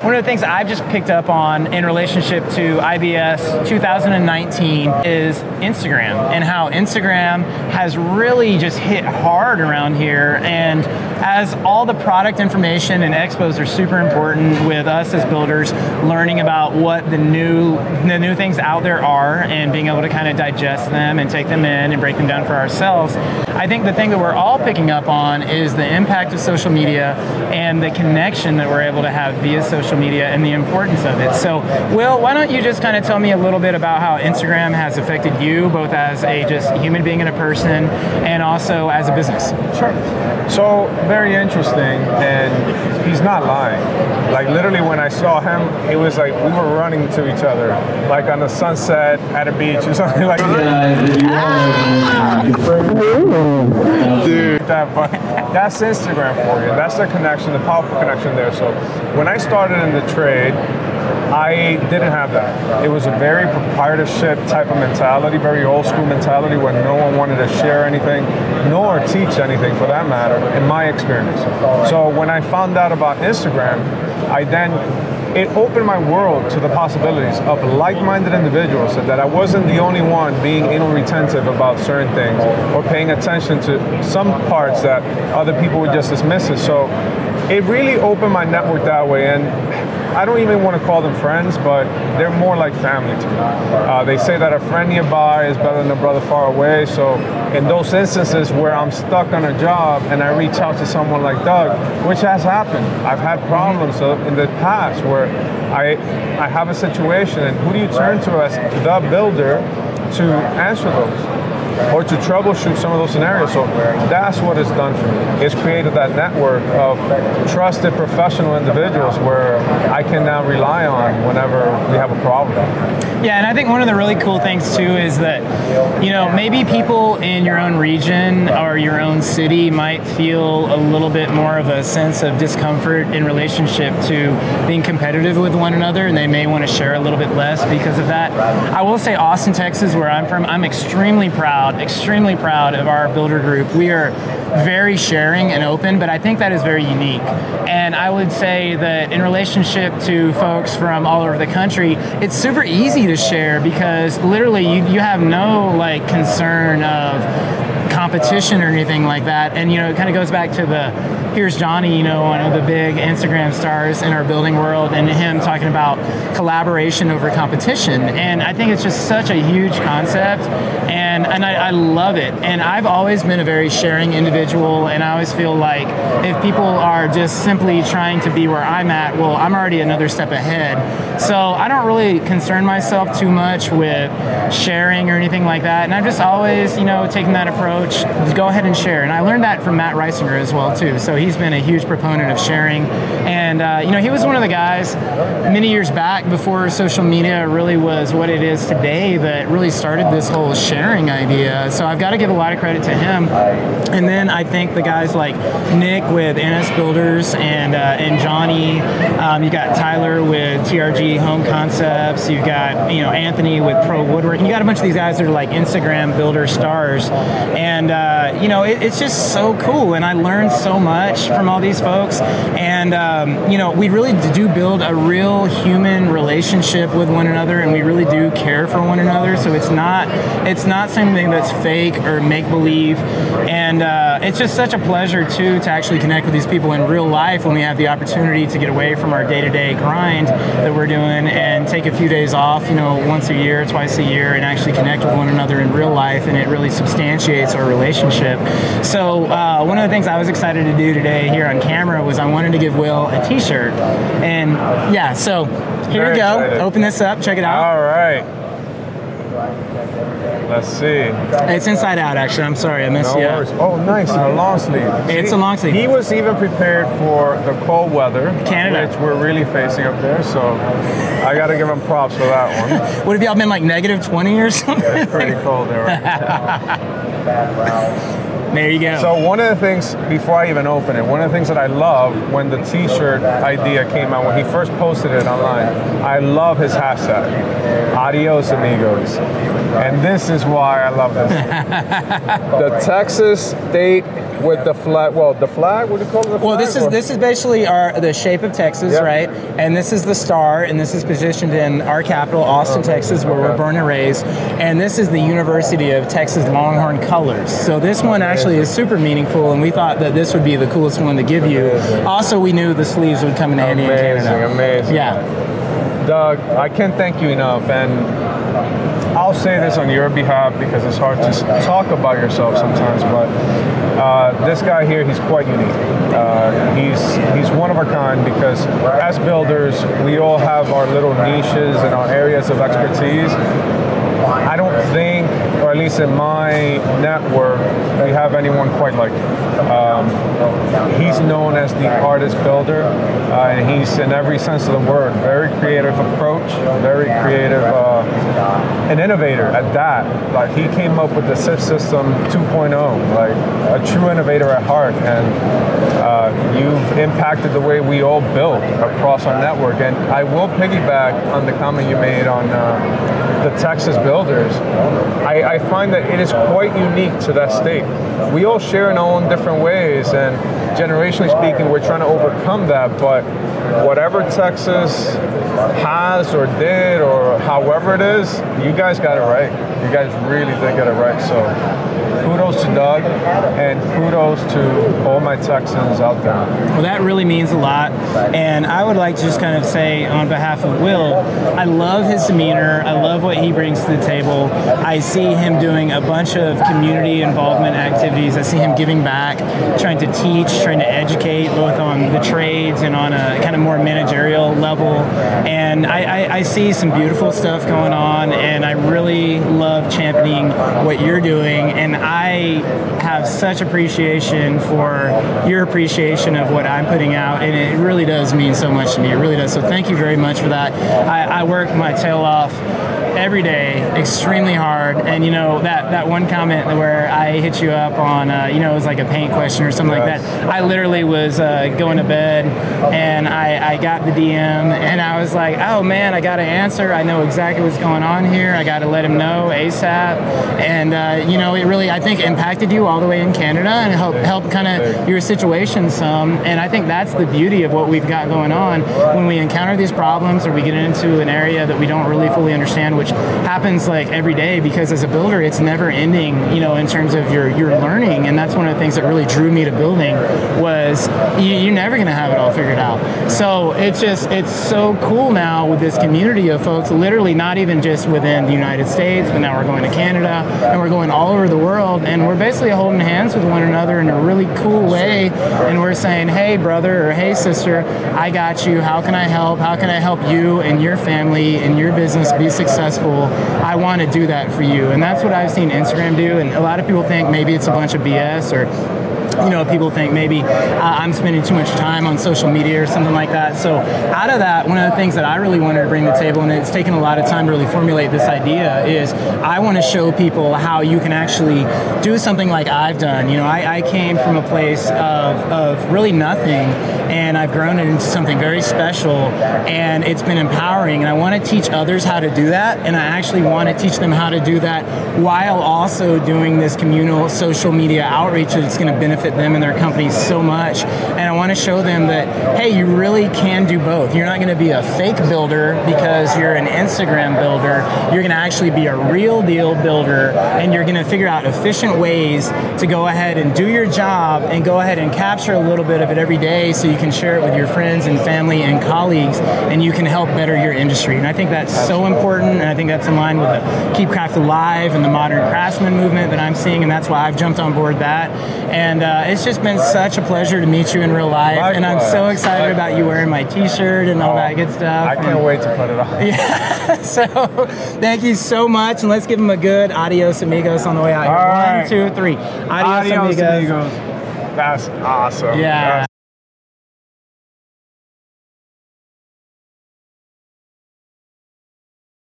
One of the things I've just picked up on in relationship to IBS 2019 is Instagram, and how Instagram has really just hit hard around here. And as all the product information and expos are super important with us as builders, learning about what the new things out there are and being able to kind of digest them and take them in and break them down for ourselves. I think the thing that we're all picking up on is the impact of social media and the connection that we're able to have via social media and the importance of it. So, Will, why don't you just kind of tell me a little bit about how Instagram has affected you, both as a just human being and a person, and also as a business? Sure. So, very interesting, and he's not lying. Like, literally when I saw him, it was like we were running to each other, like on the sunset at a beach or something like that. Dude, that's Instagram for you. That's the connection, the powerful connection there. So when I started in the trade, I didn't have that. It was a very proprietorship type of mentality, very old school mentality where no one wanted to share anything, nor teach anything for that matter, in my experience. So when I found out about Instagram, it opened my world to the possibilities of like-minded individuals, and that I wasn't the only one being anal retentive about certain things or paying attention to some parts that other people would just dismiss it. So it really opened my network that way, and I don't even want to call them friends, but they're more like family to me. They say that a friend nearby is better than a brother far away. So in those instances where I'm stuck on a job and I reach out to someone like Doug, which has happened, I've had problems in the past where I have a situation, and who do you turn to as the builder to answer those? Or to troubleshoot some of those scenarios. So that's what it's done for me. It's created that network of trusted professional individuals where I can now rely on whenever we have a problem. Yeah, and I think one of the really cool things too is that, you know, maybe people in your own region or your own city might feel a little bit more of a sense of discomfort in relationship to being competitive with one another, and they may want to share a little bit less because of that. I will say Austin, Texas, where I'm from, I'm extremely proud of our builder group. We are very sharing and open, but I think that is very unique. And I would say that in relationship to folks from all over the country, it's super easy to share because literally you have no like concern of competition or anything like that. And you know, it kind of goes back to here's Johnny, you know, one of the big Instagram stars in our building world, and him talking about collaboration over competition. And I think it's just such a huge concept, and I love it. And I've always been a very sharing individual, and I always feel like if people are just simply trying to be where I'm at, well, I'm already another step ahead. So I don't really concern myself too much with sharing or anything like that. And I've just always, you know, taken that approach, go ahead and share. And I learned that from Matt Reisinger as well too. So he's been a huge proponent of sharing. And you know, he was one of the guys many years back before social media really was what it is today that really started this whole sharing idea. So I've got to give a lot of credit to him. And then I think the guys like Nick with NS Builders and Johnny, you got Tyler with TRG Home Concepts, you've got, you know, Anthony with Pro Woodwork, and you got a bunch of these guys that are like Instagram builder stars. And you know, it's just so cool, and I learned so much from all these folks. And you know, we really do build a real human relationship with one another, and we really do care for one another. So it's not something that's fake or make believe. And it's just such a pleasure too to actually connect with these people in real life when we have the opportunity to get away from our day-to-day grind that we're doing and take a few days off, you know, once a year, twice a year, and actually connect with one another in real life, and it really substantiates our relationship. So one of the things I was excited to do today here on camera was I wanted to give Will a t-shirt. And yeah, so here we go. Excited. Open this up, check it out. All right. Let's see. It's inside out, actually. I'm sorry, I missed you. Oh, nice. A long sleeve. It's a long sleeve. He was even prepared for the cold weather, Canada, which we're really facing up there. So I got to give him props for that one. Would it be all been like -20 or something? It's pretty cold there. Right? There you go. So one of the things, before I even open it, one of the things that I love when the t-shirt idea came out, when he first posted it online, I love his hashtag, Adios Amigos. And this is why I love this. The Texas state with the flag, the flag, what do you call it? The well, flag, this is basically the shape of Texas, Yep. right? And this is the star, and this is positioned in our capital, Austin, Texas, where we're born and raised. And this is the University of Texas Longhorn colors. So this one actually is super meaningful, and we thought that this would be the coolest one to give you. Also, we knew the sleeves would come in handy in Canada. Amazing. Yeah. Doug, I can't thank you enough, and I'll say this on your behalf because it's hard to talk about yourself sometimes, but this guy here, he's quite unique. He's one of a kind because as builders, we all have our little niches and our areas of expertise. I don't think, or at least in my network, we have anyone quite like him. He's known as the artist builder, and he's, in every sense of the word, very creative approach, very creative, an innovator at that. Like, he came up with the SIF system 2.0, like a true innovator at heart, and you've impacted the way we all build across our network. And I will piggyback on the comment you made on the Texas builders. I find that it is quite unique to that state. We all share in our own different ways, and generationally speaking, we're trying to overcome that, but whatever Texas has or did or however it is, you guys got it right. You guys really did get it right. So kudos to Doug, and kudos to all my Texans out there. Well, that really means a lot, and I would like to just kind of say on behalf of Will, I love his demeanor, I love what he brings to the table. I see him doing a bunch of community involvement activities. I see him giving back, trying to teach, trying to educate, both on the trades and on a kind of more managerial level, and I see some beautiful stuff going on, and I really love championing what you're doing, and I have such appreciation for your appreciation of what I'm putting out, and it really does mean so much to me. It really does. So thank you very much for that. I work my tail off every day, extremely hard, and you know that one comment where I hit you up on, it was like a paint question or something like that. I literally was going to bed, and I got the DM, and I was like, oh man, I got to answer. I know exactly what's going on here. I got to let him know ASAP, and it really, I think, impacted you all the way in Canada, and helped kind of your situation some. And I think that's the beauty of what we've got going on when we encounter these problems, or we get into an area that we don't really fully understand, which happens like every day, because as a builder it's never ending, in terms of your learning. And that's one of the things that really drew me to building, was you're never going to have it all figured out. So it's so cool now with this community of folks, literally not even just within the United States, but now we're going to Canada, and we're going all over the world, and we're basically holding hands with one another in a really cool way, and we're saying, hey brother, or hey sister, I got you. How can I help? How can I help you and your family and your business be successful? I want to do that for you. And that's what I've seen Instagram do. And a lot of people think maybe it's a bunch of BS, or people think maybe I'm spending too much time on social media or something like that. So out of that, one of the things that I really wanted to bring to the table, and it's taken a lot of time to really formulate this idea, is I want to show people how you can actually do something like I've done. I came from a place of really nothing, and I've grown it into something very special, and it's been empowering, and I want to teach others how to do that, and I actually want to teach them how to do that while also doing this communal social media outreach that's going to benefit them and their companies so much. And I want to show them that, hey, you really can do both. You're not going to be a fake builder because you're an Instagram builder. You're going to actually be a real deal builder, and you're going to figure out efficient ways to go ahead and do your job, and go ahead and capture a little bit of it every day, so you can share it with your friends and family and colleagues, and you can help better your industry. And I think that's so important, and I think that's in line with the Keep Craft Alive and the Modern Craftsman movement that I'm seeing, and that's why I've jumped on board that. And it's just been such a pleasure to meet you in real life. Likewise. And I'm so excited about you wearing my t-shirt and all that good stuff. I can't wait to put it on. Yeah. So thank you so much, and let's give them a good adios amigos on the way out. All right. 1, 2, 3. Adios, amigos. That's awesome. Yeah.